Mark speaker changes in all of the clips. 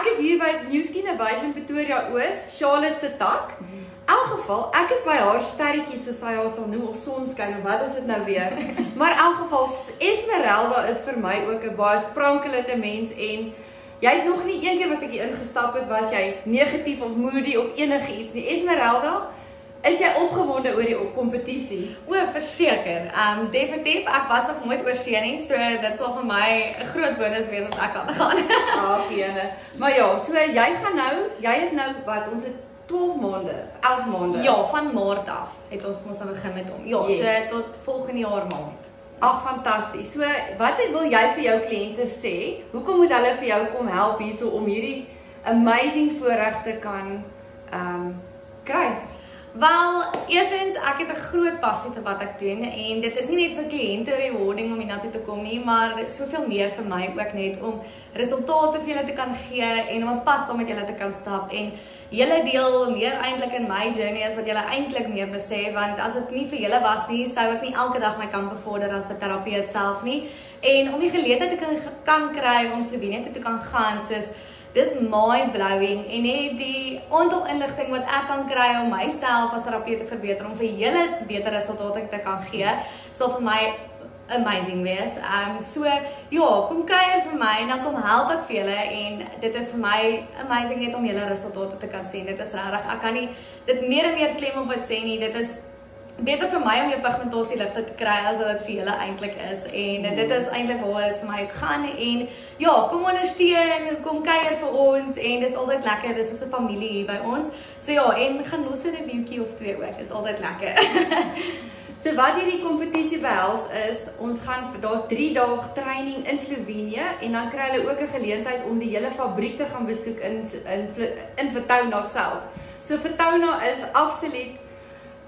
Speaker 1: ek is hier by Newskin Innovation Pretoria Oos, Charlotte se tak. In elk geval, ek is by haar sterretjie, soos sy haar sal noem, of sonskyn, of wat is dit nou weer. Maar in elk geval, Esmeralda is vir my ook 'n baie sprankelende mens en jy het nog nie een keer wat ek hier ingestap het, was jy negatief of moody of enige iets nie. Esmeralda, is jy opgewonde oor die kompetisie?
Speaker 2: O, verseker. Definitief, ek was nog nooit oor see nie, so dit sal vir my 'n groot bonus wees as ek kan gaan.
Speaker 1: Jene. Maar ja, so jy het nou wat, ons het 12 maande, 11 maande.
Speaker 2: Ja, van Maart af het ons mos nou begin met hom. Ja,
Speaker 1: Yes.
Speaker 2: so tot volgende jaar Maart.
Speaker 1: Ag, fantasties. So, wat wil jy vir jou kliënte sê? Hoekom moet hulle vir jou kom help hierso om hierdie amazing voorreg te kan kry?
Speaker 2: Wel, eerstens, ek het 'n groot passie vir wat ek doen en dit is nie net vir kliënte rewarding om hiernatoe te kom nie, maar soveel meer vir my ook net om resultate vir julle te kan gee en om 'n pad saam met julle te kan stap en julle deel meer eintlik in my journey as wat julle eintlik meer besef, want as dit nie vir julle was nie, sou ek nie elke dag my kan bevorder as 'n terapeut self nie. En om die geleentheid te kan kry om Slovenië toe te kan gaan, soos dis mind-blowing en net die aantal inligting wat ek kan kry om myself as terapeut te verbeter, om vir julle beter resultate te kan gee, sal vir my amazing wees. So ja, kom kuier vir my en dan kom help ek vir julle en dit is vir my amazing net om julle resultate te kan sien. Dit is regtig, ek kan nie dit meer en meer klem op wat sê nie. Dit is beter vir my om jou pigmentasie ligter te kry as wat dit vir julle eintlik is en dit is eintlik waar dit vir my gaan en ja, kom ondersteun, kom kuier vir ons en dis altyd lekker, dis soos 'n familie hier by ons. So ja, en gaan los 'n reviewtjie of twee ook, is altyd lekker.
Speaker 1: So wat hierdie kompetisie behels is, daar's 3 dae training in Slovenië en dan kry hulle ook 'n geleentheid om die hele fabriek te gaan besoek in Vertouna self. So Vertouna is absoluut,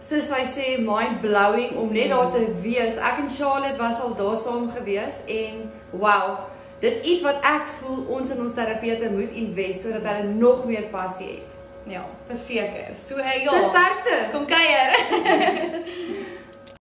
Speaker 1: soos hy sê, mind-blowing om net daar te wees. Ek en Charlotte was al daar saam gewees en wow, dis iets wat ek voel ons en ons terapeute moet invest sodat hulle nog meer passie het.
Speaker 2: Ja, verseker. So ja,
Speaker 1: So sterkte!
Speaker 2: kom kuier.